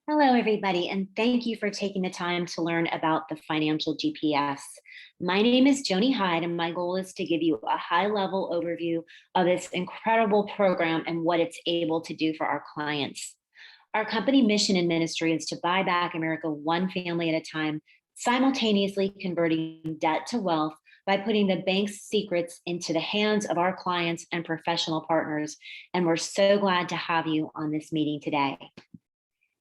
Hello, everybody, and thank you for taking the time to learn about the financial GPS. My name is Joni Hyde, and my goal is to give you a high level overview of this incredible program and what it's able to do for our clients. Our company mission and ministry is to buy back America one family at a time, simultaneously converting debt to wealth by putting the bank's secrets into the hands of our clients and professional partners. And we're so glad to have you on this meeting today.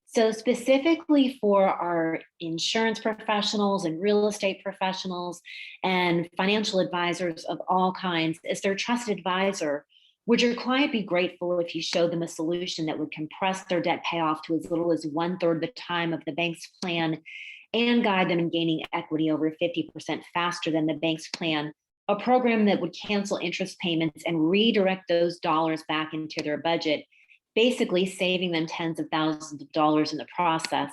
So specifically for our insurance professionals and real estate professionals and financial advisors of all kinds, as their trusted advisor, would your client be grateful if you showed them a solution that would compress their debt payoff to as little as 1/3 the time of the bank's plan and guide them in gaining equity over 50% faster than the bank's plan? A program that would cancel interest payments and redirect those dollars back into their budget, basically saving them tens of thousands of dollars in the process,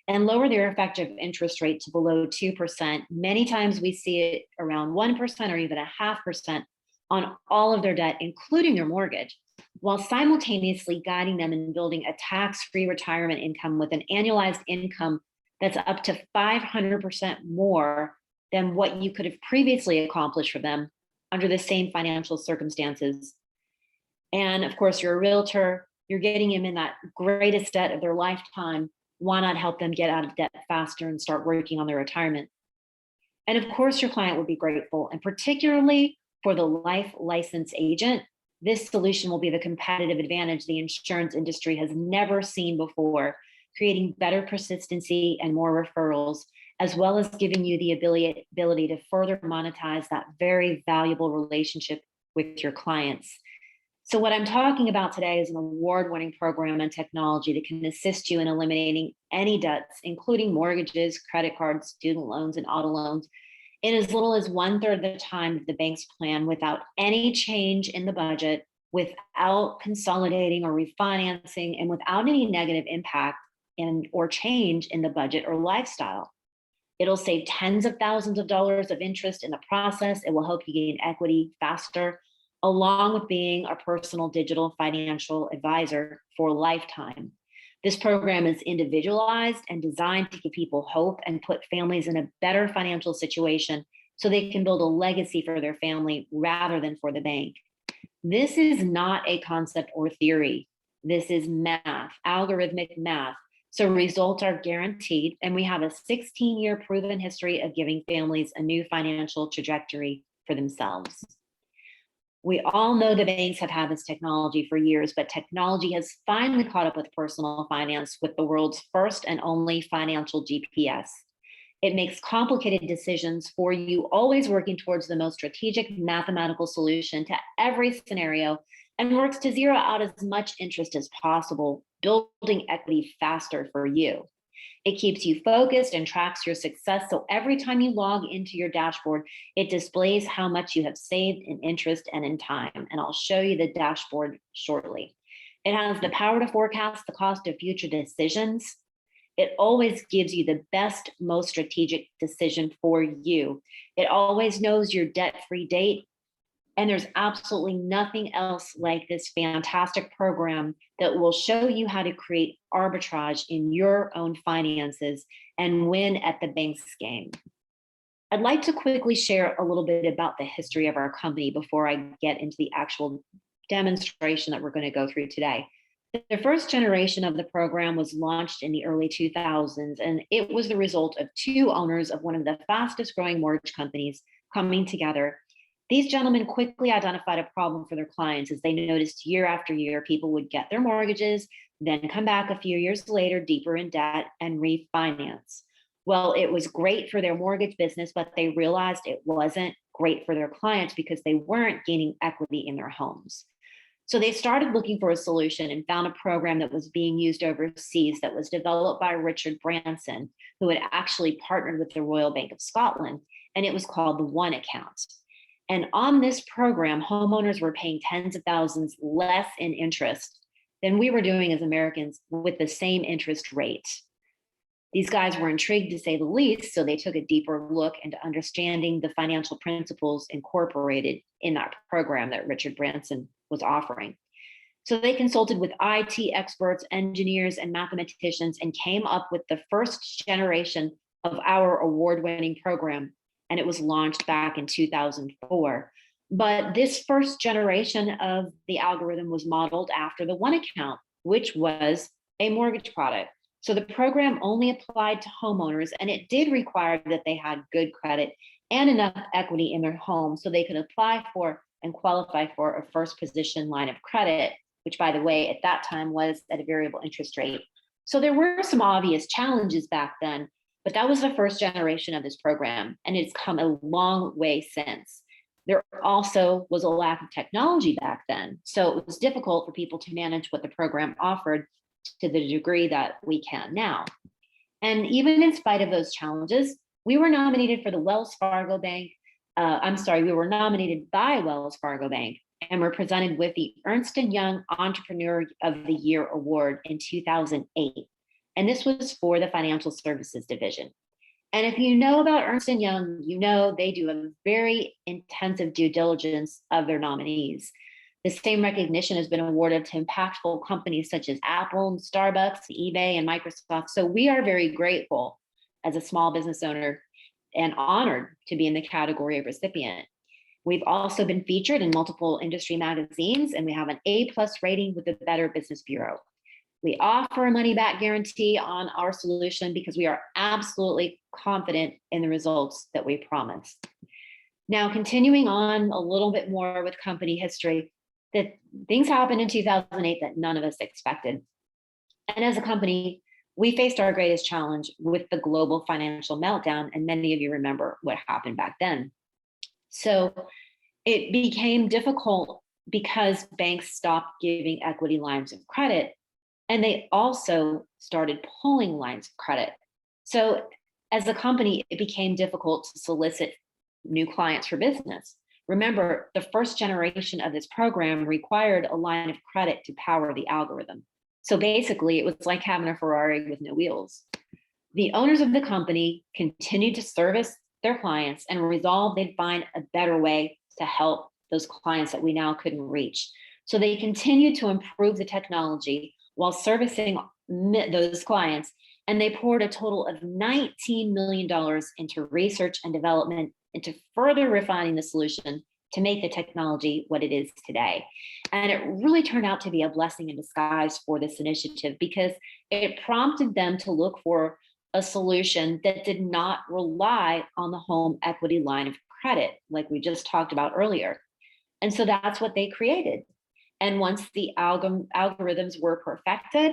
and lower their effective interest rate to below 2%. Many times we see it around 1% or even 0.5% on all of their debt, including their mortgage, while simultaneously guiding them in building a tax-free retirement income with an annualized income that's up to 500% more than what you could have previously accomplished for them under the same financial circumstances. And of course, you're a realtor, you're getting them in that greatest debt of their lifetime. Why not help them get out of debt faster and start working on their retirement? And of course, your client would be grateful. And particularly for the life license agent, this solution will be the competitive advantage the insurance industry has never seen before, creating better persistency and more referrals, as well as giving you the ability to further monetize that very valuable relationship with your clients. So what I'm talking about today is an award-winning program and technology that can assist you in eliminating any debts, including mortgages, credit cards, student loans, and auto loans, in as little as 1/3 of the time of the bank's plan, without any change in the budget, without consolidating or refinancing, and without any negative impact or change in the budget or lifestyle. It'll save tens of thousands of dollars of interest in the process. It will help you gain equity faster, along with being a personal digital financial advisor for a lifetime. This program is individualized and designed to give people hope and put families in a better financial situation so they can build a legacy for their family rather than for the bank. This is not a concept or theory. This is math, algorithmic math. So results are guaranteed, and we have a 16-year proven history of giving families a new financial trajectory for themselves. We all know the banks have had this technology for years, but technology has finally caught up with personal finance with the world's first and only financial GPS. It makes complicated decisions for you, always working towards the most strategic mathematical solution to every scenario, and works to zero out as much interest as possible, building equity faster for you. It keeps you focused and tracks your success. So every time you log into your dashboard, it displays how much you have saved in interest and in time. And I'll show you the dashboard shortly. It has the power to forecast the cost of future decisions. It always gives you the best, most strategic decision for you. It always knows your debt-free date. And there's absolutely nothing else like this fantastic program that will show you how to create arbitrage in your own finances and win at the bank's game. I'd like to quickly share a little bit about the history of our company before I get into the actual demonstration that we're going to go through today. The first generation of the program was launched in the early 2000s, and it was the result of two owners of one of the fastest growing mortgage companies coming together. These gentlemen quickly identified a problem for their clients as they noticed year after year people would get their mortgages, then come back a few years later deeper in debt and refinance. Well, it was great for their mortgage business, but they realized it wasn't great for their clients because they weren't gaining equity in their homes. So they started looking for a solution and found a program that was being used overseas that was developed by Richard Branson, who had actually partnered with the Royal Bank of Scotland, and it was called the One Account. And on this program, homeowners were paying tens of thousands less in interest than we were doing as Americans with the same interest rate. These guys were intrigued, to say the least, so they took a deeper look into understanding the financial principles incorporated in that program that Richard Branson was offering. So they consulted with IT experts, engineers, and mathematicians and came up with the first generation of our award-winning program. And it was launched back in 2004. But this first generation of the algorithm was modeled after the One Account, which was a mortgage product. So the program only applied to homeowners, and it did require that they had good credit and enough equity in their home so they could apply for and qualify for a first position line of credit, which, by the way, at that time was at a variable interest rate. So there were some obvious challenges back then, but that was the first generation of this program, and it's come a long way since. There also was a lack of technology back then, so it was difficult for people to manage what the program offered to the degree that we can now. And even in spite of those challenges, we were nominated for the Wells Fargo Bank. We were nominated by Wells Fargo Bank and were presented with the Ernst & Young Entrepreneur of the Year Award in 2008. And this was for the financial services division. And if you know about Ernst & Young, you know they do a very intensive due diligence of their nominees. The same recognition has been awarded to impactful companies such as Apple, and Starbucks, eBay, and Microsoft. So we are very grateful as a small business owner and honored to be in the category of recipient. We've also been featured in multiple industry magazines, and we have an A+ rating with the Better Business Bureau. We offer a money-back guarantee on our solution because we are absolutely confident in the results that we promise. Now, continuing on a little bit more with company history, that things happened in 2008 that none of us expected. And as a company, we faced our greatest challenge with the global financial meltdown, and many of you remember what happened back then. So it became difficult because banks stopped giving equity lines of credit, and they also started pulling lines of credit. So as a company, it became difficult to solicit new clients for business. Remember, the first generation of this program required a line of credit to power the algorithm. So basically, it was like having a Ferrari with no wheels. The owners of the company continued to service their clients and resolved they'd find a better way to help those clients that we now couldn't reach. So they continued to improve the technology while servicing those clients, and they poured a total of $19 million into research and development, into further refining the solution to make the technology what it is today. And it really turned out to be a blessing in disguise for this initiative because it prompted them to look for a solution that did not rely on the home equity line of credit, like we just talked about earlier. And so that's what they created. And once the algorithms were perfected,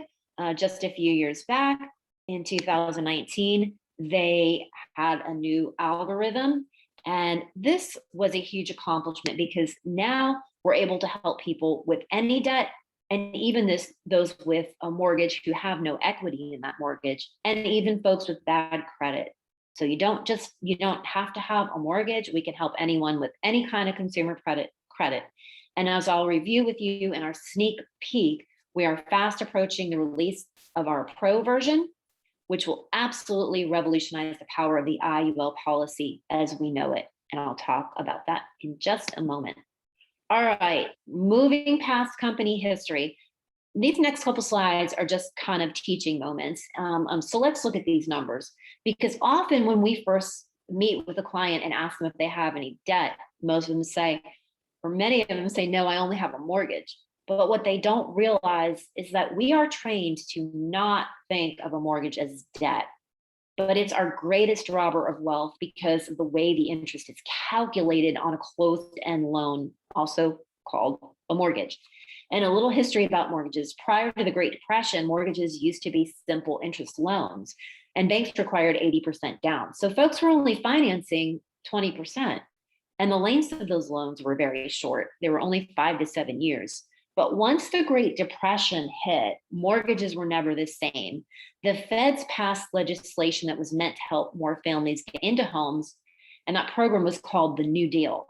just a few years back in 2019, they had a new algorithm. And this was a huge accomplishment because now we're able to help people with any debt, and even those with a mortgage who have no equity in that mortgage, and even folks with bad credit. So you don't have to have a mortgage. We can help anyone with any kind of consumer credit. And as I'll review with you in our sneak peek, we are fast approaching the release of our Pro version, which will absolutely revolutionize the power of the IUL policy as we know it. And I'll talk about that in just a moment. All right, moving past company history, these next couple slides are just kind of teaching moments. So let's look at these numbers, because often when we first meet with a client and ask them if they have any debt, most of them say, or many of them say, no, I only have a mortgage. But what they don't realize is that we are trained to not think of a mortgage as debt, but it's our greatest robber of wealth because of the way the interest is calculated on a closed-end loan, also called a mortgage. And a little history about mortgages. Prior to the Great Depression, mortgages used to be simple interest loans, and banks required 80% down. So folks were only financing 20%. And the lengths of those loans were very short. They were only 5 to 7 years. But once the Great Depression hit, mortgages were never the same. The feds passed legislation that was meant to help more families get into homes, and that program was called the New Deal.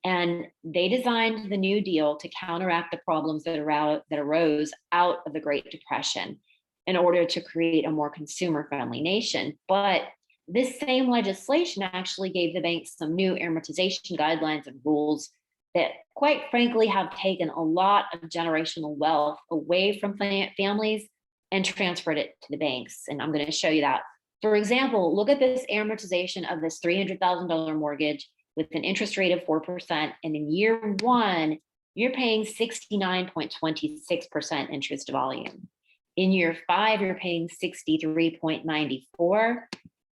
And they designed the New Deal to counteract the problems that arose out of the Great Depression in order to create a more consumer-friendly nation. But this same legislation actually gave the banks some new amortization guidelines and rules that quite frankly have taken a lot of generational wealth away from families and transferred it to the banks. And I'm going to show you that. For example, look at this amortization of this $300,000 mortgage with an interest rate of 4%. And in year one, you're paying 69.26% interest volume. In year 5, you're paying 63.94.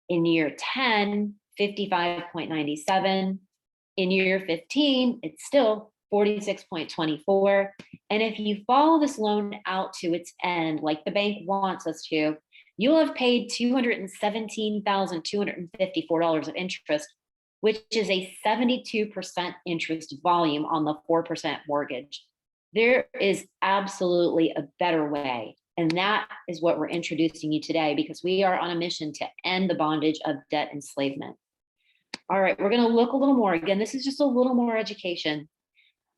In year 10, 55.97. In year 15, it's still 46.24. And if you follow this loan out to its end, like the bank wants us to, you'll have paid $217,254 of interest, which is a 72% interest volume on the 4% mortgage. There is absolutely a better way. And that is what we're introducing you today, because we are on a mission to end the bondage of debt enslavement. All right, we're going to look a little more. Again, this is just a little more education.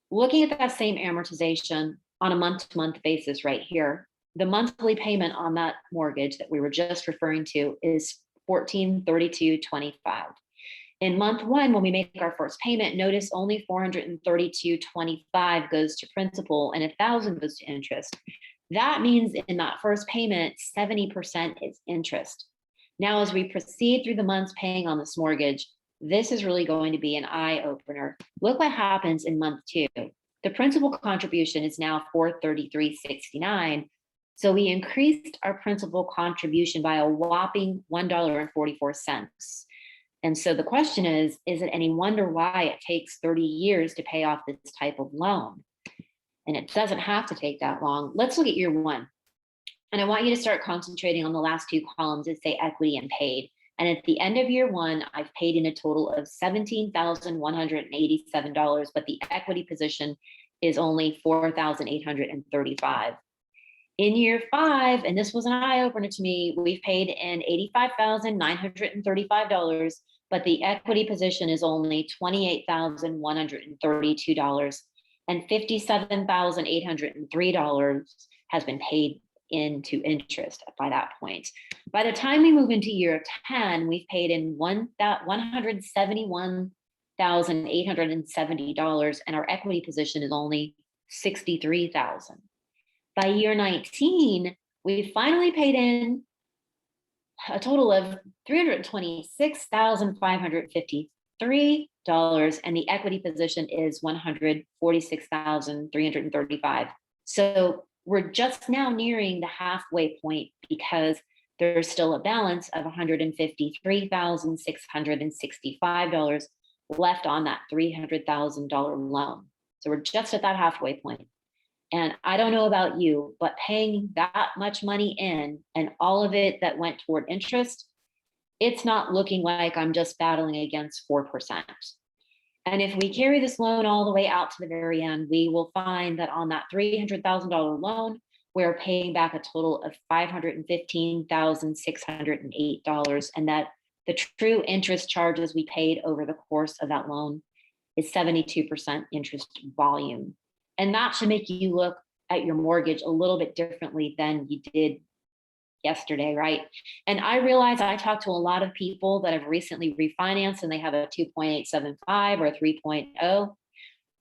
Looking at that same amortization on a month-to-month basis right here, the monthly payment on that mortgage that we were just referring to is $1,432.25. In month 1, when we make our first payment, notice only $432.25 goes to principal and $1,000 goes to interest. That means in that first payment, 70% is interest. Now, as we proceed through the months paying on this mortgage, this is really going to be an eye opener. Look what happens in month 2. The principal contribution is now $433.69. So we increased our principal contribution by a whopping $1.44. And so the question is it any wonder why it takes 30 years to pay off this type of loan? And it doesn't have to take that long. Let's look at year 1. And I want you to start concentrating on the last 2 columns that say equity and paid. And at the end of year 1, I've paid in a total of $17,187, but the equity position is only $4,835. In year 5, and this was an eye opener to me, we've paid in $85,935, but the equity position is only $28,132, and $57,803 has been paid into interest by that point. By the time we move into year 10, we've paid in $171,870, and our equity position is only $63,000. By year 19, we finally paid in a total of $326,553, and the equity position is $146,335. So we're just now nearing the halfway point, because there's still a balance of $153,665 left on that $300,000 loan. So we're just at that halfway point. And I don't know about you, but paying that much money in and all of it that went toward interest, it's not looking like I'm just battling against 4%. And if we carry this loan all the way out to the very end, we will find that on that $300,000 loan, we're paying back a total of $515,608, and that the true interest charges we paid over the course of that loan is 72% interest volume. And that should make you look at your mortgage a little bit differently than you did yesterday, right? And I realize I talked to a lot of people that have recently refinanced and they have a 2.875 or a 3.0,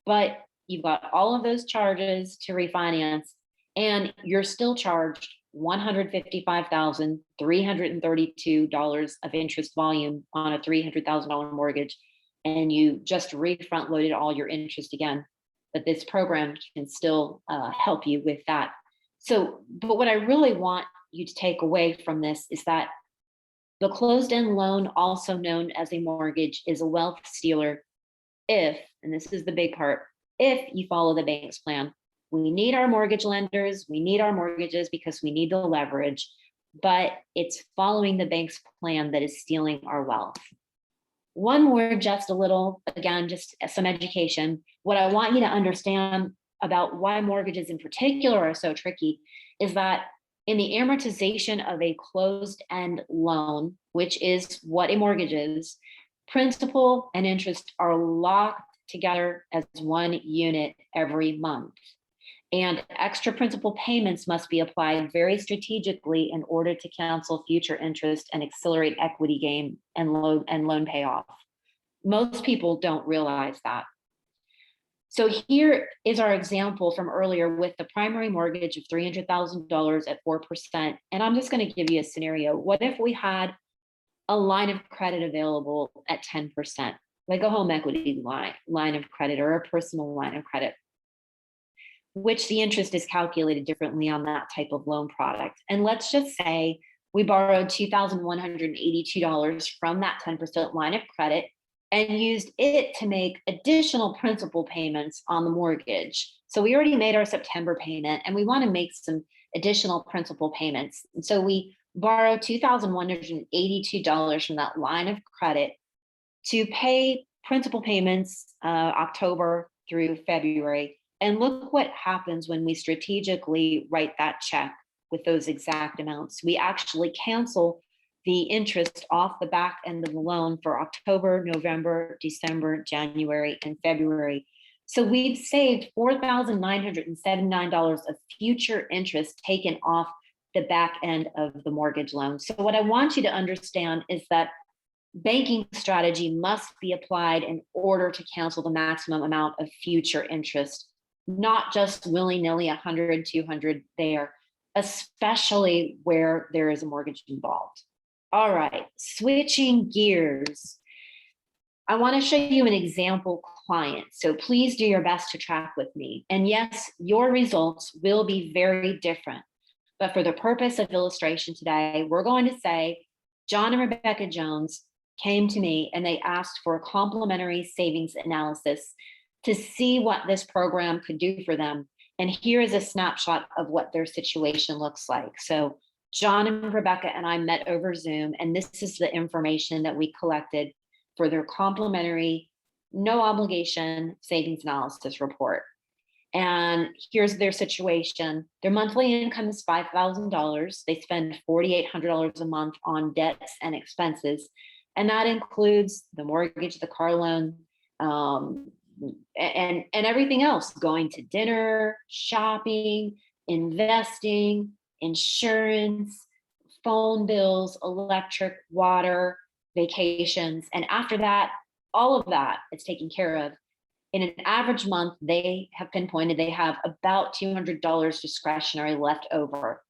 but you've got all of those charges to refinance and you're still charged $155,332 of interest volume on a $300,000 mortgage, and you just re-front loaded all your interest again. But this program can still help you with that. So, but what I really want you to take away from this is that the closed-end loan, also known as a mortgage, is a wealth stealer if, and this is the big part, if you follow the bank's plan. We need our mortgage lenders, we need our mortgages because we need the leverage, but it's following the bank's plan that is stealing our wealth. One more, just a little, again, just some education. What I want you to understand about why mortgages in particular are so tricky is that in the amortization of a closed-end loan, which is what a mortgage is, principal and interest are locked together as one unit every month. And extra principal payments must be applied very strategically in order to cancel future interest and accelerate equity gain and loan payoff. Most people don't realize that. So here is our example from earlier with the primary mortgage of $300,000 at 4%. And I'm just going to give you a scenario. What if we had a line of credit available at 10%, like a home equity line of credit or a personal line of credit, which the interest is calculated differently on that type of loan product. And let's just say we borrowed $2,182 from that 10% line of credit and used it to make additional principal payments on the mortgage. So we already made our September payment and we want to make some additional principal payments. And so we borrow $2,182 from that line of credit to pay principal payments October through February. And look what happens when we strategically write that check with those exact amounts. We actually cancel the interest off the back end of the loan for October, November, December, January, and February. So we've saved $4,979 of future interest taken off the back end of the mortgage loan. So what I want you to understand is that banking strategy must be applied in order to cancel the maximum amount of future interest, not just willy-nilly 100, 200 there, especially where there is a mortgage involved. All right, switching gears. I want to show you an example client. So please do your best to track with me. And yes, your results will be very different. But for the purpose of illustration today, we're going to say John and Rebecca Jones came to me and they asked for a complimentary savings analysis to see what this program could do for them. And here is a snapshot of what their situation looks like. So John and Rebecca and I met over Zoom, and this is the information that we collected for their complimentary, no obligation savings analysis report. And here's their situation. Their monthly income is $5,000. They spend $4,800 a month on debts and expenses. And that includes the mortgage, the car loan, and everything else, going to dinner, shopping, investing, insurance, phone bills, electric, water, vacations. And after that, all of that is taken care of. In an average month, they have pinpointed they have about $200 discretionary left over.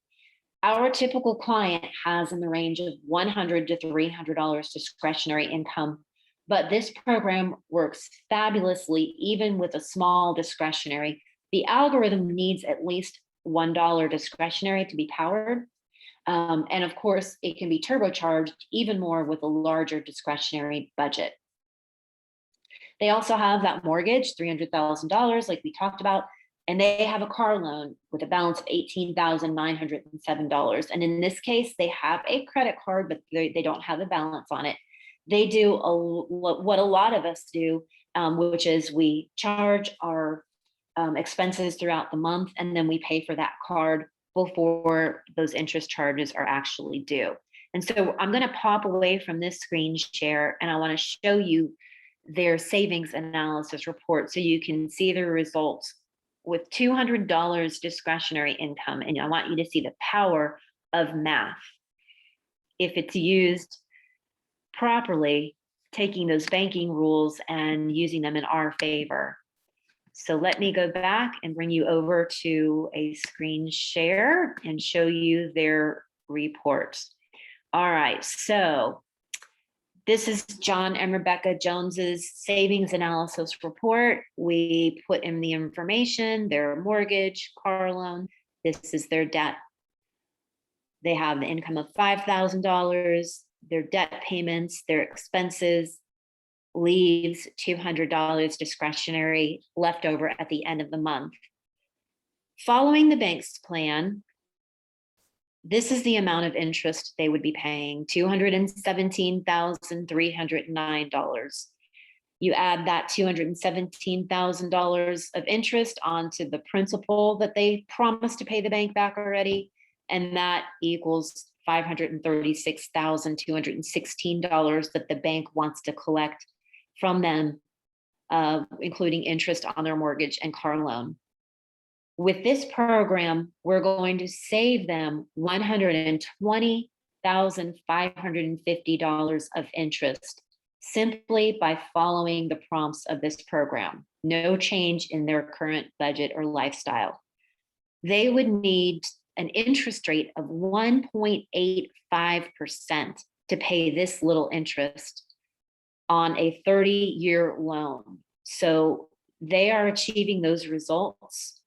Our typical client has in the range of $100 to $300 discretionary income, but this program works fabulously even with a small discretionary. The algorithm needs at least $1 discretionary to be powered. And of course, it can be turbocharged even more with a larger discretionary budget. They also have that mortgage, $300,000, like we talked about, and they have a car loan with a balance of $18,907. And in this case, they have a credit card, but they don't have a balance on it. They do what a lot of us do, which is we charge our expenses throughout the month, and then we pay for that card before those interest charges are actually due. And so I'm going to pop away from this screen share, and I want to show you their savings analysis report so you can see the results with $200 discretionary income. And I want you to see the power of math. If it's used properly, taking those banking rules and using them in our favor. So let me go back and bring you over to a screen share and show you their reports. All right, so this is John and Rebecca Jones's savings analysis report. We put in the information, their mortgage, car loan. This is their debt. They have the income of $5,000, their debt payments, their expenses, leaves $200 discretionary left over at the end of the month. Following the bank's plan, this is the amount of interest they would be paying, $217,309. You add that $217,000 of interest onto the principal that they promised to pay the bank back already, and that equals $536,216 that the bank wants to collect from them, including interest on their mortgage and car loan. With this program, we're going to save them $120,550 of interest simply by following the prompts of this program. no change in their current budget or lifestyle. They would need an interest rate of 1.85% to pay this little interest on a 30-year loan. So they are achieving those results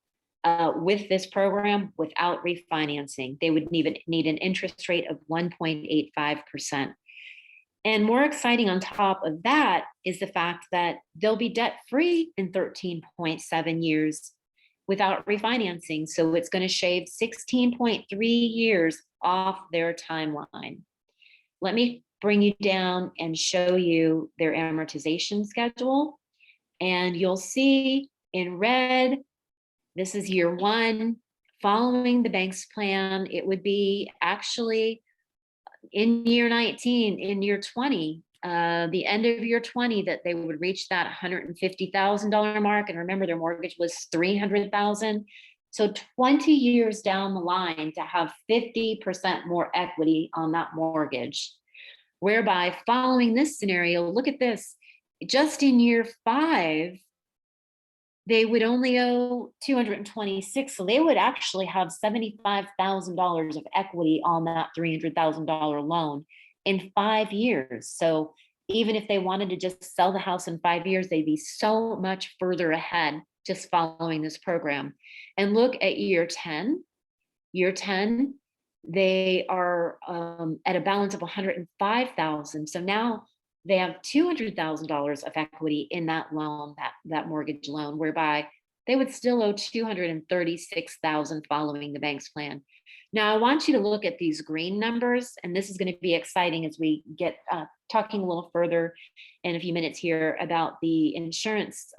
with this program without refinancing. They would need an interest rate of 1.85%. And more exciting on top of that is the fact that they'll be debt free in 13.7 years without refinancing. So it's going to shave 16.3 years off their timeline. Let me bring you down and show you their amortization schedule. And you'll see in red, this is year one. Following the bank's plan, it would be actually in year 19, in year 20, the end of year 20, that they would reach that $150,000 mark. And remember, their mortgage was $300,000. So 20 years down the line to have 50% more equity on that mortgage. Whereby, following this scenario, look at this, just in year 5, they would only owe $226. So they would actually have $75,000 of equity on that $300,000 loan in 5 years. So even if they wanted to just sell the house in 5 years, they'd be so much further ahead just following this program. And look at year 10. Year 10, they are at a balance of $105,000. So now they have $200,000 of equity in that loan, that mortgage loan, whereby they would still owe $236,000 following the bank's plan. Now, I want you to look at these green numbers, and this is going to be exciting as we get talking a little further in a few minutes here about the insurance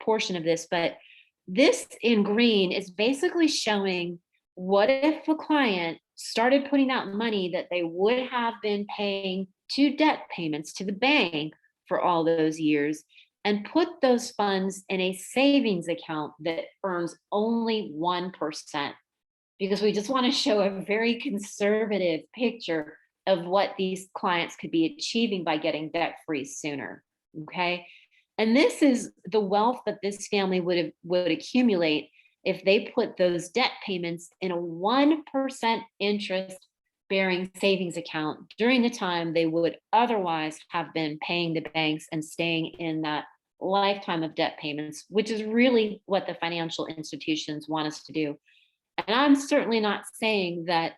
portion of this. But this in green is basically showing what if a client started putting out money that they would have been paying to debt payments to the bank for all those years, and put those funds in a savings account that earns only 1%, because we just want to show a very conservative picture of what these clients could be achieving by getting debt free sooner. Okay. And this is the wealth that this family would accumulate if they put those debt payments in a 1% interest bearing savings account during the time they would otherwise have been paying the banks and staying in that lifetime of debt payments, which is really what the financial institutions want us to do. And I'm certainly not saying that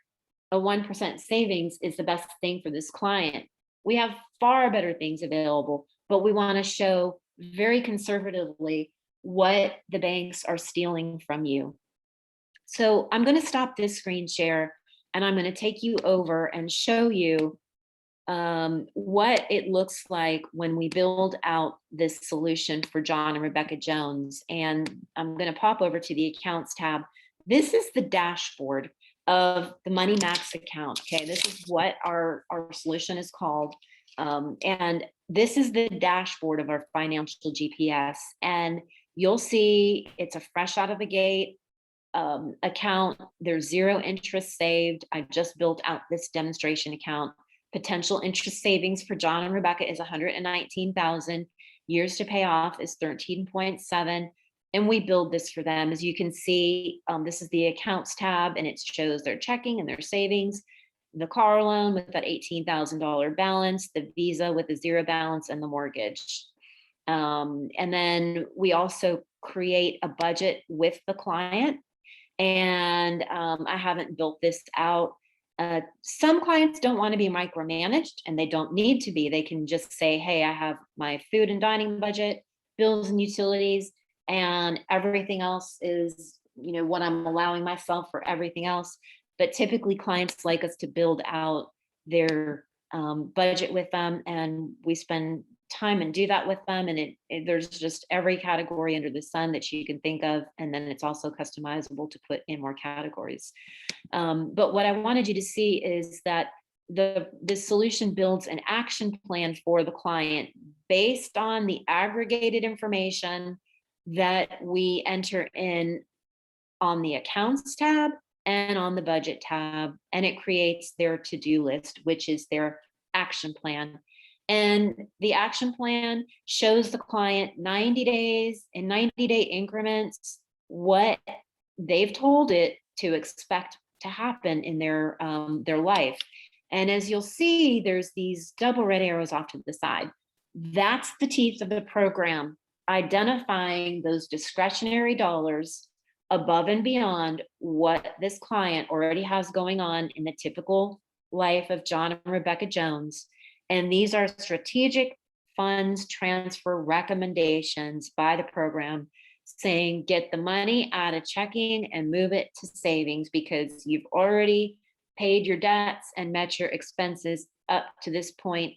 a 1% savings is the best thing for this client. We have far better things available, but we want to show very conservatively what the banks are stealing from you. So I'm going to stop this screen share, and I'm going to take you over and show you what it looks like when we build out this solution for John and Rebecca Jones. And I'm going to pop over to the accounts tab. This is the dashboard of the Money Max account. Okay, this is what our solution is called. And this is the dashboard of our financial GPS. And you'll see it's a fresh out of the gate account. There's 0 interest saved. I just built out this demonstration account. Potential interest savings for John and Rebecca is 119,000. Years to pay off is 13.7. And we build this for them. As you can see, this is the accounts tab, and it shows their checking and their savings, the car loan with that $18,000 balance, the Visa with a 0 balance, and the mortgage. And then we also create a budget with the client. And I haven't built this out. Some clients don't want to be micromanaged, and they don't need to be. They can just say, hey, I have my food and dining budget, bills and utilities, and everything else is, what I'm allowing myself for everything else. But typically clients like us to build out their budget with them, and we spend time and do that with them. And there's just every category under the sun that you can think of. And then it's also customizable to put in more categories. But what I wanted you to see is that this solution builds an action plan for the client based on the aggregated information that we enter in on the accounts tab and on the budget tab. And it creates their to-do list, which is their action plan. And the action plan shows the client 90 days in 90-day increments what they've told it to expect to happen in their life. And as you'll see, there's these double red arrows off to the side. That's the teeth of the program, identifying those discretionary dollars above and beyond what this client already has going on in the typical life of John and Rebecca Jones. And these are strategic funds transfer recommendations by the program saying, get the money out of checking and move it to savings because you've already paid your debts and met your expenses up to this point,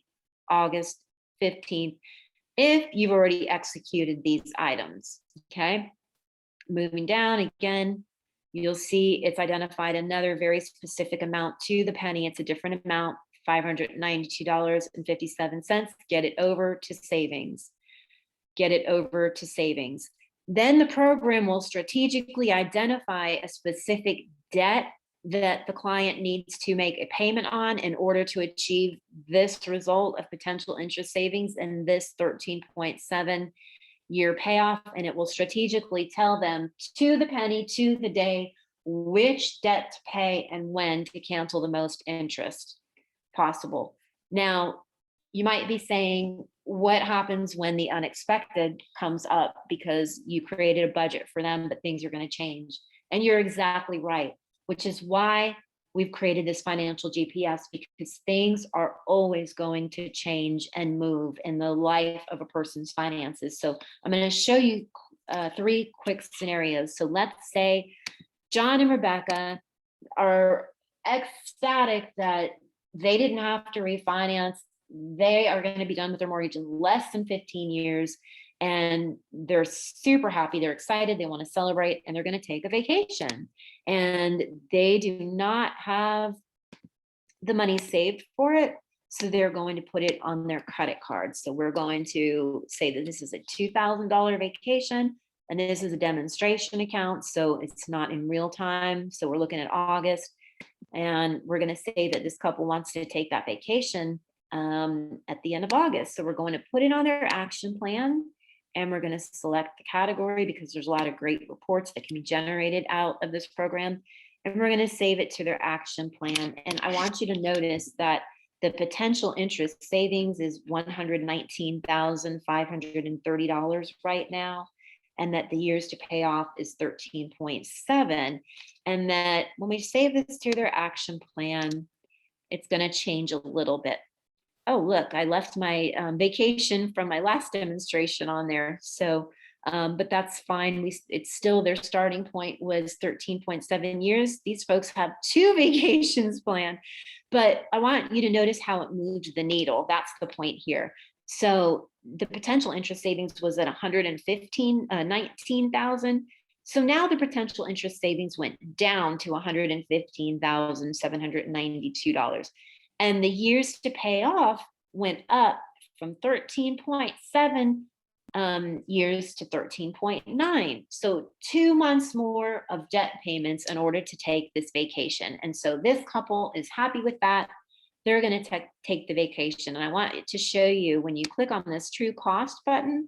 August 15th, if you've already executed these items. Okay. Moving down again, you'll see it's identified another very specific amount to the penny. It's a different amount, $592.57. Get it over to savings. Get it over to savings. Then the program will strategically identify a specific debt that the client needs to make a payment on in order to achieve this result of potential interest savings and this 13.7 year payoff. And it will strategically tell them to the penny, to the day, which debt to pay and when to cancel the most interest possible. Now, you might be saying, what happens when the unexpected comes up because you created a budget for them, but things are going to change? And you're exactly right, which is why we've created this financial GPS, because things are always going to change and move in the life of a person's finances. So I'm going to show you 3 quick scenarios. So let's say John and Rebecca are ecstatic that they didn't have to refinance. They are going to be done with their mortgage in less than 15 years. And they're super happy. They're excited. They want to celebrate and they're going to take a vacation. And they do not have the money saved for it. So they're going to put it on their credit card. So we're going to say that this is a $2,000 vacation and this is a demonstration account. So it's not in real time. So we're looking at August. And we're going to say that this couple wants to take that vacation at the end of August. So we're going to put it on their action plan and we're going to select the category because there's a lot of great reports that can be generated out of this program. And we're going to save it to their action plan. And I want you to notice that the potential interest savings is $119,530 right now. And that the years to pay off is 13.7. And that when we save this to their action plan, it's going to change a little bit. Oh, look, I left my vacation from my last demonstration on there. So, but that's fine. It's still, their starting point was 13.7 years. These folks have 2 vacations planned, but I want you to notice how it moved the needle. That's the point here. So the potential interest savings was at 19,000. So now the potential interest savings went down to $115,792. And the years to pay off went up from 13.7 years to 13.9. So 2 months more of debt payments in order to take this vacation. And so this couple is happy with that. They're going to take the vacation. And I want it to show you, when you click on this true cost button,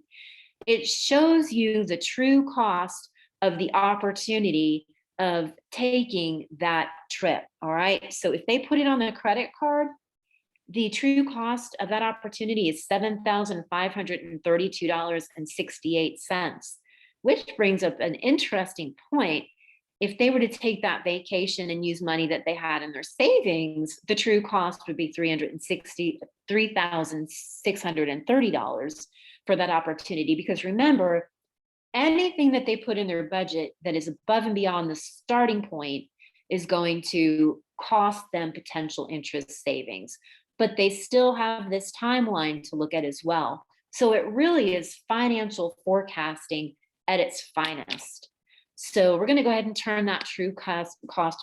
it shows you the true cost of the opportunity of taking that trip. All right. So if they put it on the credit card, the true cost of that opportunity is $7,532.68, which brings up an interesting point. If they were to take that vacation and use money that they had in their savings, the true cost would be $363,630 for that opportunity. Because remember, anything that they put in their budget that is above and beyond the starting point is going to cost them potential interest savings. But they still have this timeline to look at as well. So it really is financial forecasting at its finest. So we're going to go ahead and turn that true cost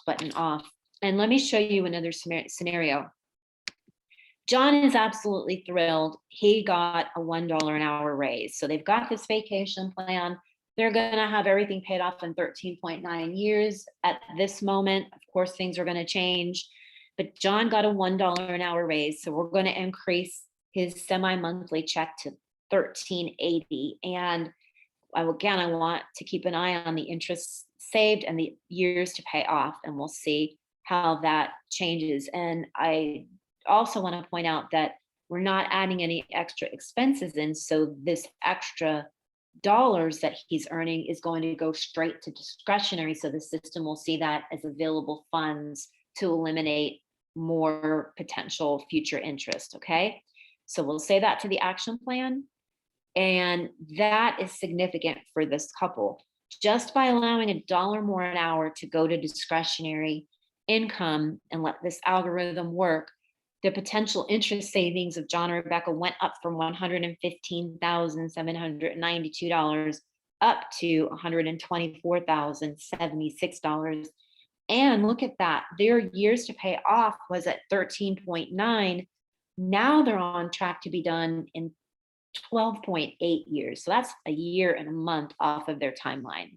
button off. And let me show you another scenario. John is absolutely thrilled. He got a $1 an hour raise. So they've got this vacation plan. They're going to have everything paid off in 13.9 years at this moment. Of course, things are going to change. But John got a $1 an hour raise. So we're going to increase his semi-monthly check to 1380. And I want to keep an eye on the interest saved and the years to pay off, and we'll see how that changes. And I also want to point out that we're not adding any extra expenses in. So this extra dollars that he's earning is going to go straight to discretionary. So the system will see that as available funds to eliminate more potential future interest. Okay. So we'll say that to the action plan. And that is significant for this couple. Just by allowing $1 more an hour to go to discretionary income and let this algorithm work, the potential interest savings of John and Rebecca went up from $115,792 up to $124,076. And look at that, their years to pay off was at 13.9. Now they're on track to be done in 12.8 years. So that's a year and a month off of their timeline.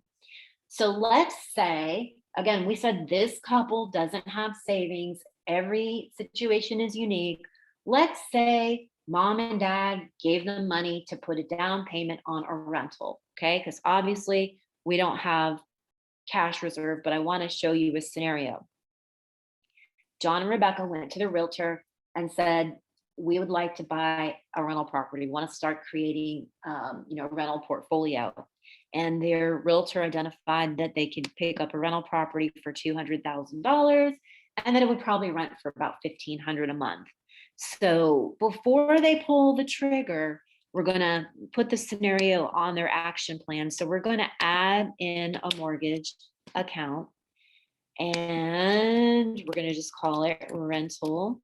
So let's say, again, we said this couple doesn't have savings. Every situation is unique. Let's say mom and dad gave them money to put a down payment on a rental. Okay. Because obviously we don't have cash reserve, but I want to show you a scenario. John and Rebecca went to the realtor and said, we would like to buy a rental property. We want to start creating, a rental portfolio. And their realtor identified that they could pick up a rental property for $200,000, and that it would probably rent for about $1,500 a month. So before they pull the trigger, we're going to put the scenario on their action plan. So we're going to add in a mortgage account, and we're going to just call it rental.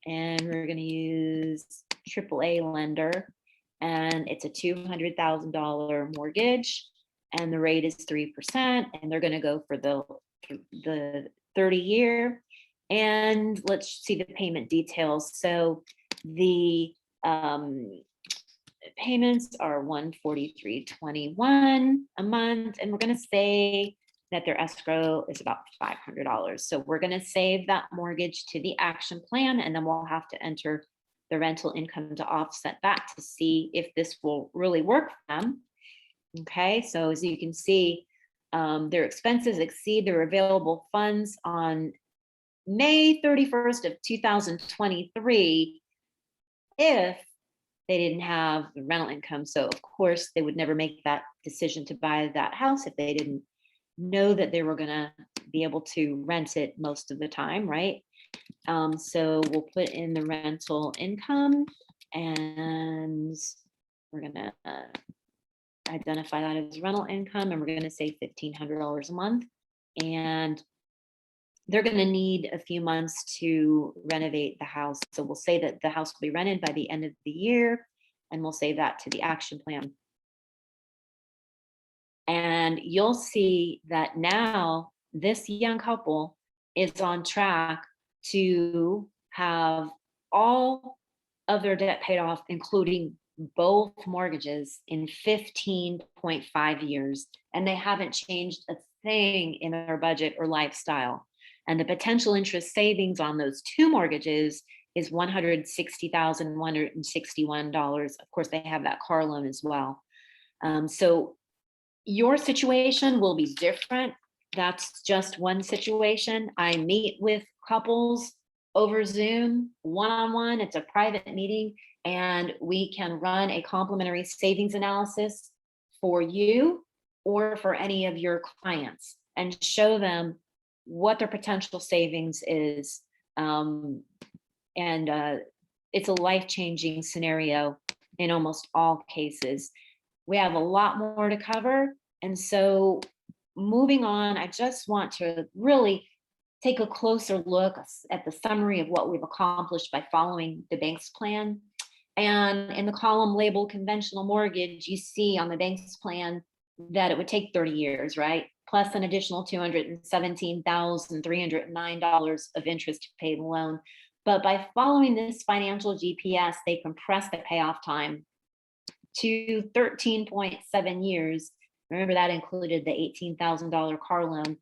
And we're going to use AAA lender, and it's a $200,000 mortgage, and the rate is 3%, and they're going to go for the 30-year. And let's see the payment details. So the payments are $143.21 a month, and we're going to say that their escrow is about $500. So we're going to save that mortgage to the action plan, and then we'll have to enter the rental income to offset that to see if this will really work for them. Okay, so as you can see, their expenses exceed their available funds on May 31st of 2023 if they didn't have the rental income. So of course they would never make that decision to buy that house if they didn't know that they were going to be able to rent it most of the time, right? So we'll put in the rental income, and we're going to identify that as rental income, and we're going to say $1,500 a month. And they're going to need a few months to renovate the house. So we'll say that the house will be rented by the end of the year, and we'll save that to the action plan. And you'll see that now this young couple is on track to have all of their debt paid off, including both mortgages, in 15.5 years. And they haven't changed a thing in their budget or lifestyle. And the potential interest savings on those two mortgages is $160,161. Of course, they have that car loan as well. So your situation will be different. That's just one situation. I meet with couples over Zoom, one-on-one. It's a private meeting, and we can run a complimentary savings analysis for you or for any of your clients and show them what their potential savings is. It's a life-changing scenario in almost all cases. We have a lot more to cover. And so moving on, I just want to really take a closer look at the summary of what we've accomplished by following the bank's plan. And in the column labeled conventional mortgage, you see on the bank's plan that it would take 30 years, right? Plus an additional $217,309 of interest to pay the loan. But by following this financial GPS, they compress the payoff time to 13.7 years. Remember, that included the $18,000 car loan.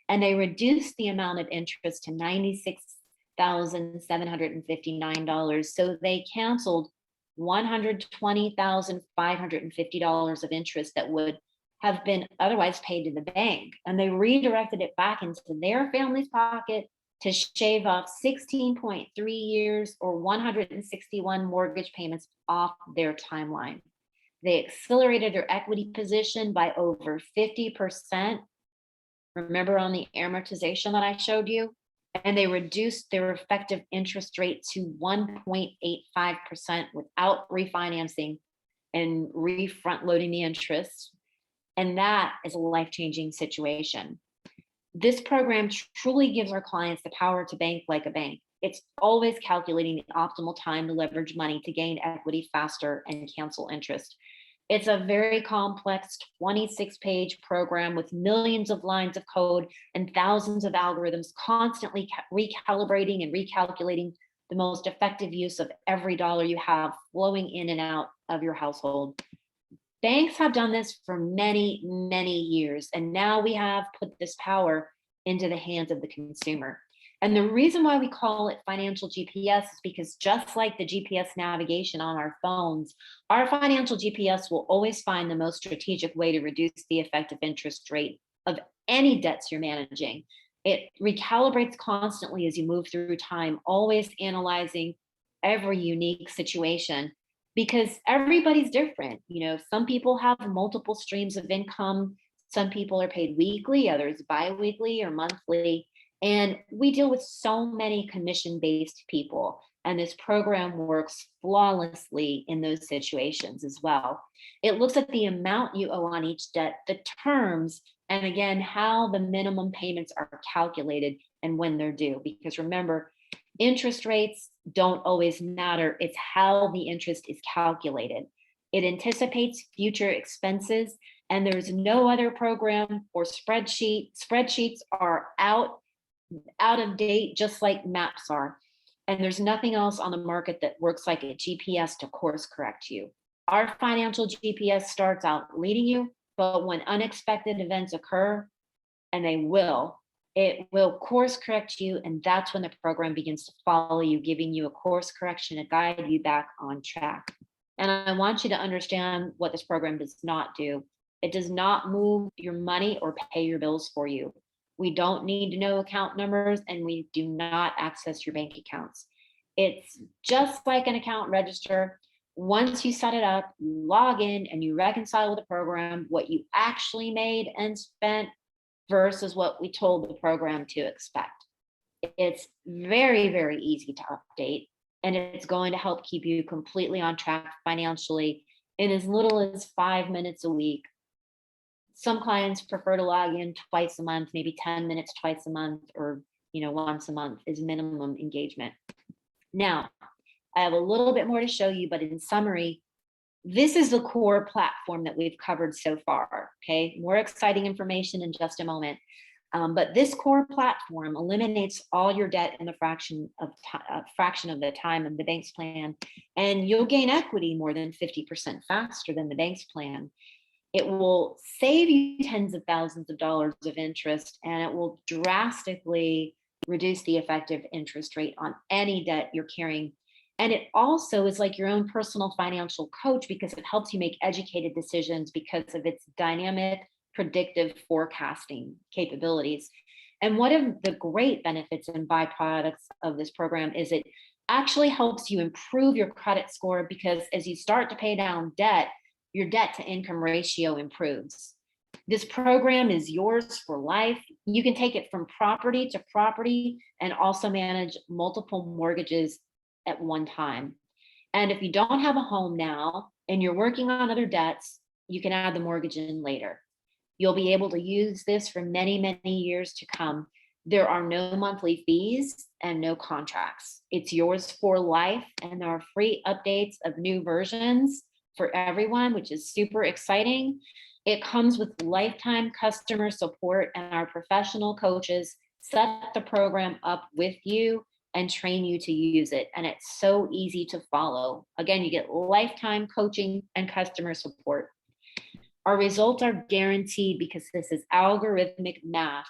And they reduced the amount of interest to $96,759. So they canceled $120,550 of interest that would have been otherwise paid to the bank. And they redirected it back into their family's pocket to shave off 16.3 years or 161 mortgage payments off their timeline. They accelerated their equity position by over 50%. Remember on the amortization that I showed you? And they reduced their effective interest rate to 1.85% without refinancing and refront loading the interest. And that is a life-changing situation. This program truly gives our clients the power to bank like a bank. It's always calculating the optimal time to leverage money to gain equity faster and cancel interest. It's a very complex 26-page program with millions of lines of code and thousands of algorithms constantly recalibrating and recalculating the most effective use of every dollar you have flowing in and out of your household. Banks have done this for many, many years, and now we have put this power into the hands of the consumer. And the reason why we call it financial GPS is because just like the GPS navigation on our phones, our financial GPS will always find the most strategic way to reduce the effective interest rate of any debts you're managing. It recalibrates constantly as you move through time, always analyzing every unique situation because everybody's different. Some people have multiple streams of income. Some people are paid weekly, others bi-weekly or monthly. And we deal with so many commission-based people, and this program works flawlessly in those situations as well. It looks at the amount you owe on each debt, the terms, and again, how the minimum payments are calculated and when they're due. Because remember, interest rates don't always matter. It's how the interest is calculated. It anticipates future expenses, and there's no other program or spreadsheet. Spreadsheets are out of date, just like maps are. And there's nothing else on the market that works like a GPS to course correct you. Our financial GPS starts out leading you, but when unexpected events occur, and they will, it will course correct you. And that's when the program begins to follow you, giving you a course correction to guide you back on track. And I want you to understand what this program does not do. It does not move your money or pay your bills for you. We don't need to know account numbers, and we do not access your bank accounts. It's just like an account register. Once you set it up, you log in and you reconcile with the program what you actually made and spent versus what we told the program to expect. It's very, very easy to update, and it's going to help keep you completely on track financially in as little as 5 minutes a week. Some clients prefer to log in twice a month, maybe 10 minutes twice a month, or once a month is minimum engagement. Now, I have a little bit more to show you, but in summary, this is the core platform that we've covered so far. Okay, more exciting information in just a moment. But this core platform eliminates all your debt in a fraction of the time of the bank's plan, and you'll gain equity more than 50% faster than the bank's plan. It will save you tens of thousands of dollars of interest, and it will drastically reduce the effective interest rate on any debt you're carrying. And it also is like your own personal financial coach because it helps you make educated decisions because of its dynamic, predictive forecasting capabilities. And one of the great benefits and byproducts of this program is it actually helps you improve your credit score because as you start to pay down debt, your debt to income ratio improves. This program is yours for life. You can take it from property to property and also manage multiple mortgages at one time. And if you don't have a home now and you're working on other debts, you can add the mortgage in later. You'll be able to use this for many, many years to come. There are no monthly fees and no contracts. It's yours for life, and there are free updates of new versions for everyone, which is super exciting. It comes with lifetime customer support, and our professional coaches set the program up with you and train you to use it. And it's so easy to follow. Again, you get lifetime coaching and customer support. Our results are guaranteed because this is algorithmic math,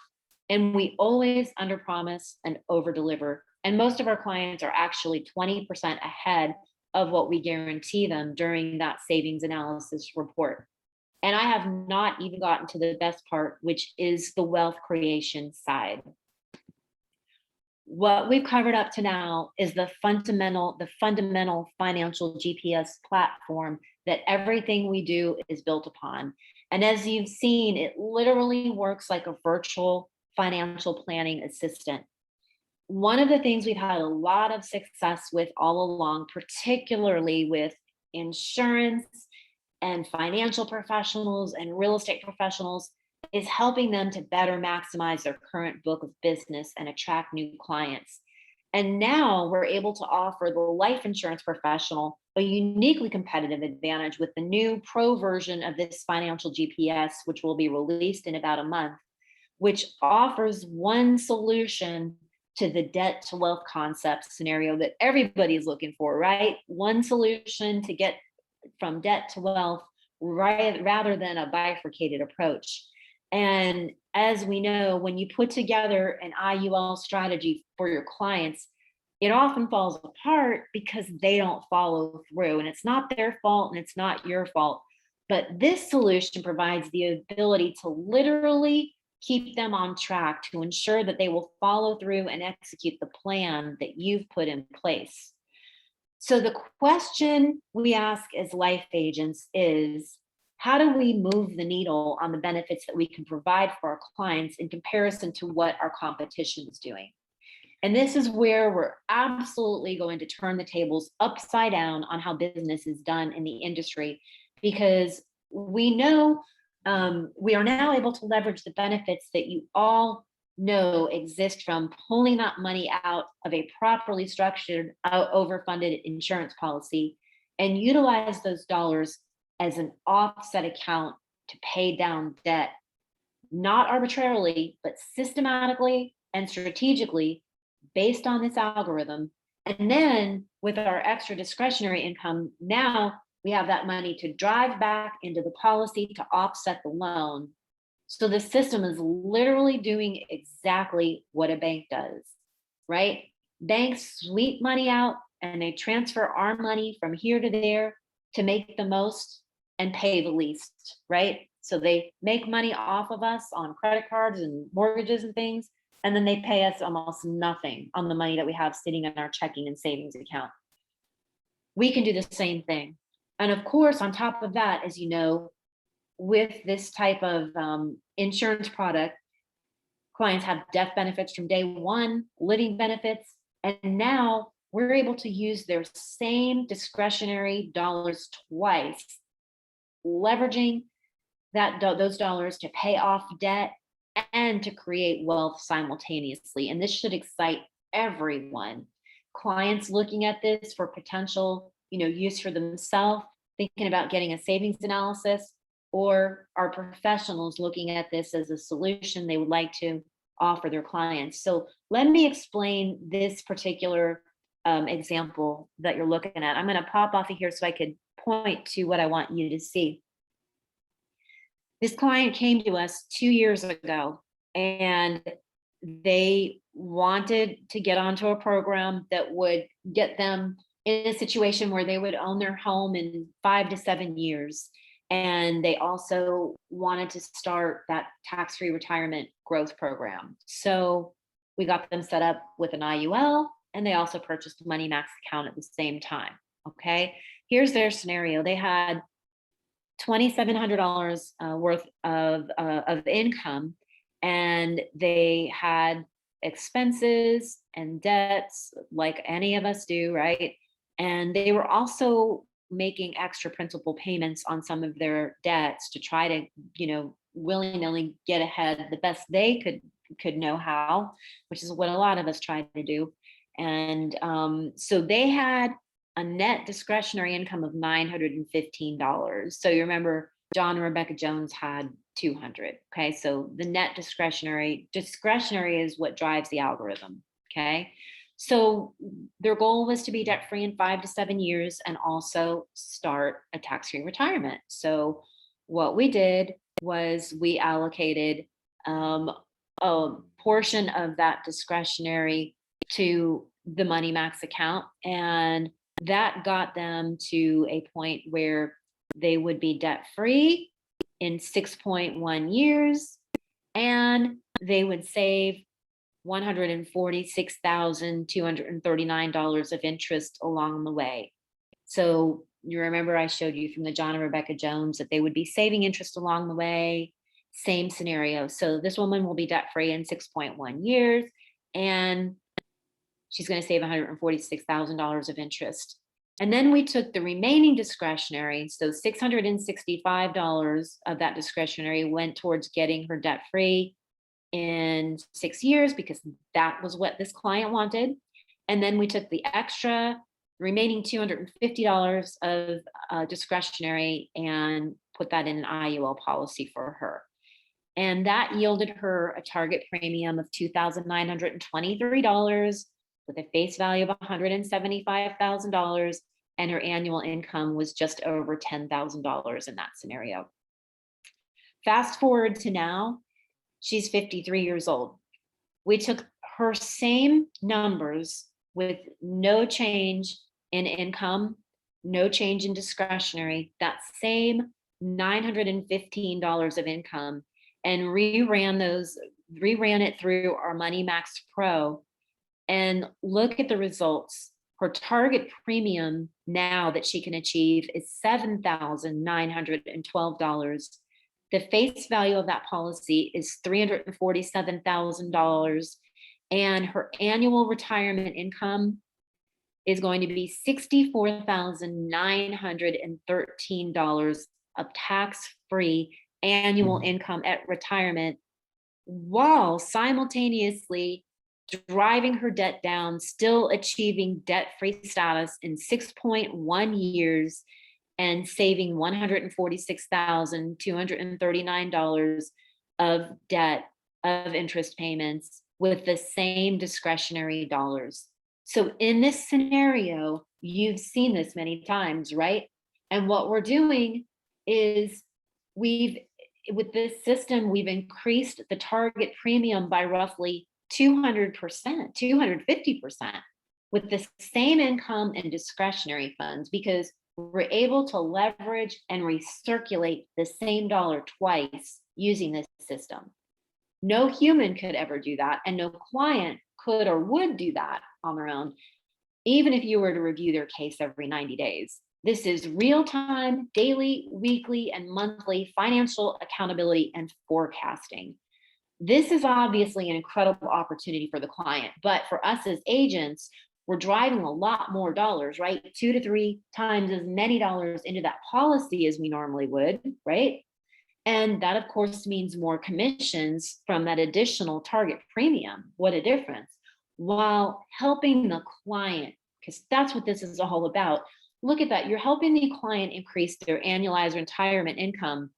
and we always underpromise and overdeliver. And most of our clients are actually 20% ahead of what we guarantee them during that savings analysis report. And I have not even gotten to the best part, which is the wealth creation side. What we've covered up to now is the fundamental financial GPS platform that everything we do is built upon. And as you've seen, it literally works like a virtual financial planning assistant. One of the things we've had a lot of success with all along, particularly with insurance and financial professionals and real estate professionals, is helping them to better maximize their current book of business and attract new clients. And now we're able to offer the life insurance professional a uniquely competitive advantage with the new pro version of this financial GPS, which will be released in about a month, which offers one solution to the debt to wealth concept scenario that everybody's looking for, right? One solution to get from debt to wealth, right, rather than a bifurcated approach. And as we know, when you put together an IUL strategy for your clients, it often falls apart because they don't follow through. And it's not their fault and it's not your fault. But this solution provides the ability to literally keep them on track to ensure that they will follow through and execute the plan that you've put in place. So the question we ask as life agents is, how do we move the needle on the benefits that we can provide for our clients in comparison to what our competition is doing? And this is where we're absolutely going to turn the tables upside down on how business is done in the industry, because we know we are now able to leverage the benefits that you all know exist from pulling that money out of a properly structured, overfunded insurance policy and utilize those dollars as an offset account to pay down debt, not arbitrarily, but systematically and strategically based on this algorithm. And then with our extra discretionary income, now we have that money to drive back into the policy to offset the loan. So the system is literally doing exactly what a bank does, right? Banks sweep money out and they transfer our money from here to there to make the most and pay the least, right? So they make money off of us on credit cards and mortgages and things, and then they pay us almost nothing on the money that we have sitting in our checking and savings account. We can do the same thing. And of course, on top of that, as you know, with this type of insurance product, clients have death benefits from day one, living benefits, and now we're able to use their same discretionary dollars twice, leveraging those dollars to pay off debt and to create wealth simultaneously. And this should excite everyone. Clients looking at this for potential, use for themselves, thinking about getting a savings analysis, or our professionals looking at this as a solution they would like to offer their clients. So let me explain this particular example that you're looking at. I'm going to pop off of here so I could point to what I want you to see. This client came to us 2 years ago and they wanted to get onto a program that would get them in a situation where they would own their home in 5 to 7 years. And they also wanted to start that tax-free retirement growth program. So we got them set up with an IUL, and they also purchased a Money Max account at the same time. Okay, here's their scenario. They had $2,700 worth of income, and they had expenses and debts like any of us do, right? And they were also making extra principal payments on some of their debts to try to, willy-nilly get ahead the best they could know how, which is what a lot of us try to do. And so they had a net discretionary income of $915. So you remember John and Rebecca Jones had 200. Okay, so the net discretionary is what drives the algorithm. Okay, so their goal was to be debt free in 5 to 7 years and also start a tax-free retirement. So what we did was we allocated a portion of that discretionary to the Money Max account, and that got them to a point where they would be debt free in 6.1 years, and they would save $146,239 of interest along the way. So you remember I showed you from the John and Rebecca Jones that they would be saving interest along the way. Same scenario. So this woman will be debt free in 6.1 years, and she's going to save $146,000 of interest. And then we took the remaining discretionary. So $665 of that discretionary went towards getting her debt free in 6 years, because that was what this client wanted. And then we took the extra remaining $250 of discretionary and put that in an IUL policy for her. And that yielded her a target premium of $2,923 with a face value of $175,000. And her annual income was just over $10,000 in that scenario. Fast forward to now, she's 53 years old. We took her same numbers with no change in income, no change in discretionary, that same $915 of income, and reran it through our Money Max Pro, and look at the results. Her target premium now that she can achieve is $7,912. The face value of that policy is $347,000, and her annual retirement income is going to be $64,913 of tax-free annual income at retirement, while simultaneously driving her debt down, still achieving debt-free status in 6.1 years, and saving $146,239 of debt, of interest payments, with the same discretionary dollars. So in this scenario, you've seen this many times, right? And what we're doing is with this system, we've increased the target premium by roughly 200%, 250%, with the same income and discretionary funds, because we're able to leverage and recirculate the same dollar twice using this system. No human could ever do that, and no client could or would do that on their own, even if you were to review their case every 90 days. This is real-time, daily, weekly, and monthly financial accountability and forecasting. This is obviously an incredible opportunity for the client, but for us as agents, we're driving a lot more dollars, right? 2 to 3 times as many dollars into that policy as we normally would, right? And that, of course, means more commissions from that additional target premium. What a difference. While helping the client, because that's what this is all about. Look at that. You're helping the client increase their annualized retirement income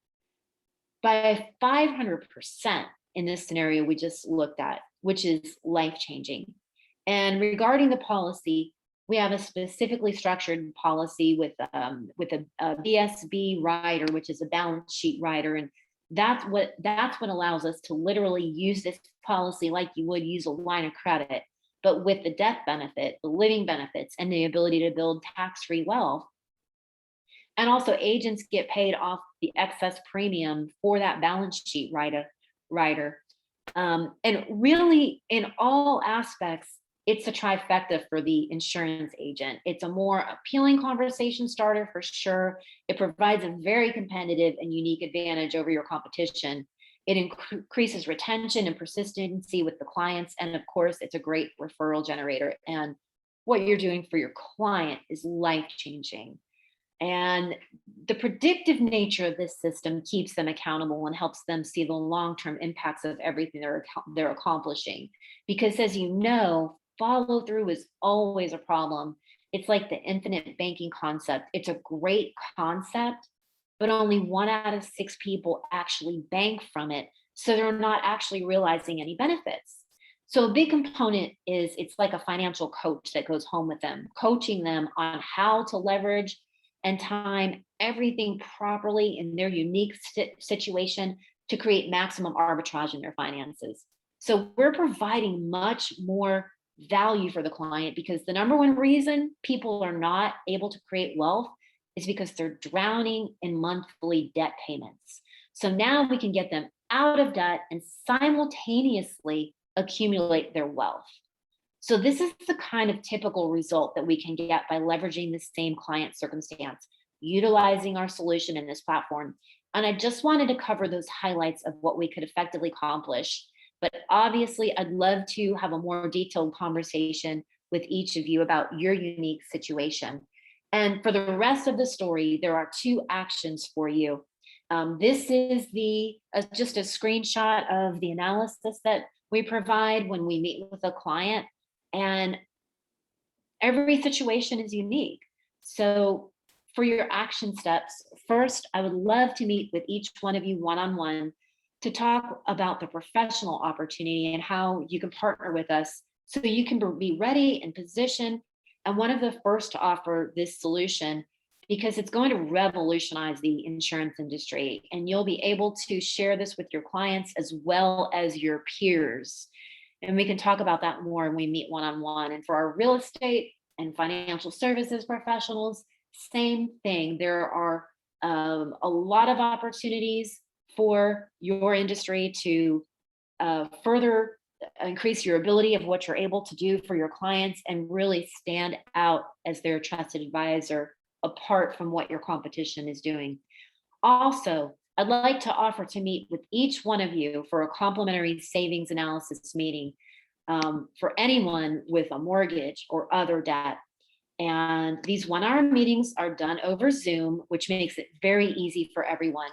by 500% in this scenario we just looked at, which is life-changing. And regarding the policy, we have a specifically structured policy with a BSB rider, which is a balance sheet rider. And that's what allows us to literally use this policy like you would use a line of credit, but with the death benefit, the living benefits, and the ability to build tax-free wealth. And also agents get paid off the excess premium for that balance sheet rider. And really, in all aspects, it's a trifecta for the insurance agent. It's a more appealing conversation starter for sure. It provides a very competitive and unique advantage over your competition. It increases retention and persistency with the clients. And of course, it's a great referral generator. And what you're doing for your client is life-changing. And the predictive nature of this system keeps them accountable and helps them see the long-term impacts of everything they're accomplishing. Because as you know, follow through is always a problem. It's like the infinite banking concept. It's a great concept, but only 1 out of 6 people actually bank from it. So they're not actually realizing any benefits. So a big component is it's like a financial coach that goes home with them, coaching them on how to leverage and time everything properly in their unique situation to create maximum arbitrage in their finances. So we're providing much more value for the client, because the number one reason people are not able to create wealth is because they're drowning in monthly debt payments. So now we can get them out of debt and simultaneously accumulate their wealth. So this is the kind of typical result that we can get by leveraging the same client circumstance, utilizing our solution in this platform. And I just wanted to cover those highlights of what we could effectively accomplish. But obviously, I'd love to have a more detailed conversation with each of you about your unique situation. And for the rest of the story, there are two actions for you. This is the just a screenshot of the analysis that we provide when we meet with a client, and every situation is unique. So for your action steps, first, I would love to meet with each one of you one-on-one to talk about the professional opportunity and how you can partner with us so you can be ready and positioned and one of the first to offer this solution, because it's going to revolutionize the insurance industry, and you'll be able to share this with your clients as well as your peers. And we can talk about that more when we meet one-on-one. And for our real estate and financial services professionals, same thing. There are a lot of opportunities for your industry to further increase your ability of what you're able to do for your clients and really stand out as their trusted advisor apart from what your competition is doing. Also, I'd like to offer to meet with each one of you for a complimentary savings analysis meeting for anyone with a mortgage or other debt. And these 1 hour meetings are done over Zoom, which makes it very easy for everyone.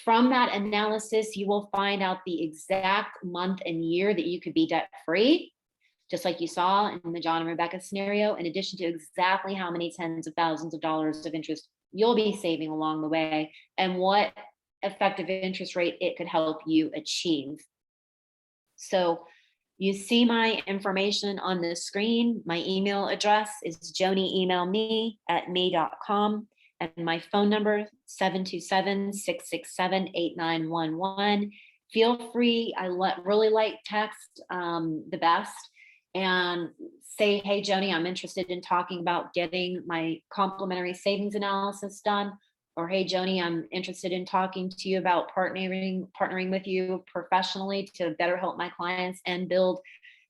From that analysis, you will find out the exact month and year that you could be debt free, just like you saw in the John and Rebecca scenario, in addition to exactly how many tens of thousands of dollars of interest you'll be saving along the way and what effective interest rate it could help you achieve. So you see my information on the screen. My email address is joniemailme@me.com. And my phone number, 727-667-8911. Feel free, really like text the best, and say, hey, Joni, I'm interested in talking about getting my complimentary savings analysis done. Or, hey, Joni, I'm interested in talking to you about partnering with you professionally to better help my clients and build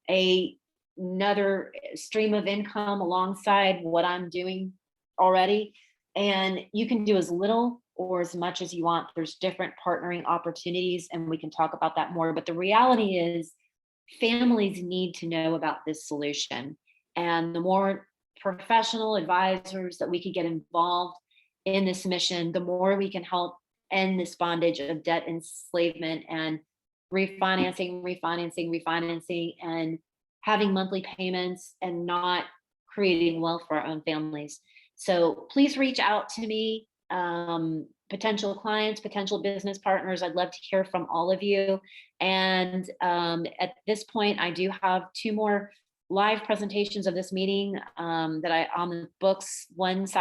another stream of income alongside what I'm doing already. And you can do as little or as much as you want. There's different partnering opportunities, and we can talk about that more. But the reality is, families need to know about this solution. And the more professional advisors that we can get involved in this mission, the more we can help end this bondage of debt enslavement and refinancing, and having monthly payments and not creating wealth for our own families. So please reach out to me, potential clients, potential business partners. I'd love to hear from all of you. And at this point, I do have 2 more live presentations of this meeting that I on the books, one Saturday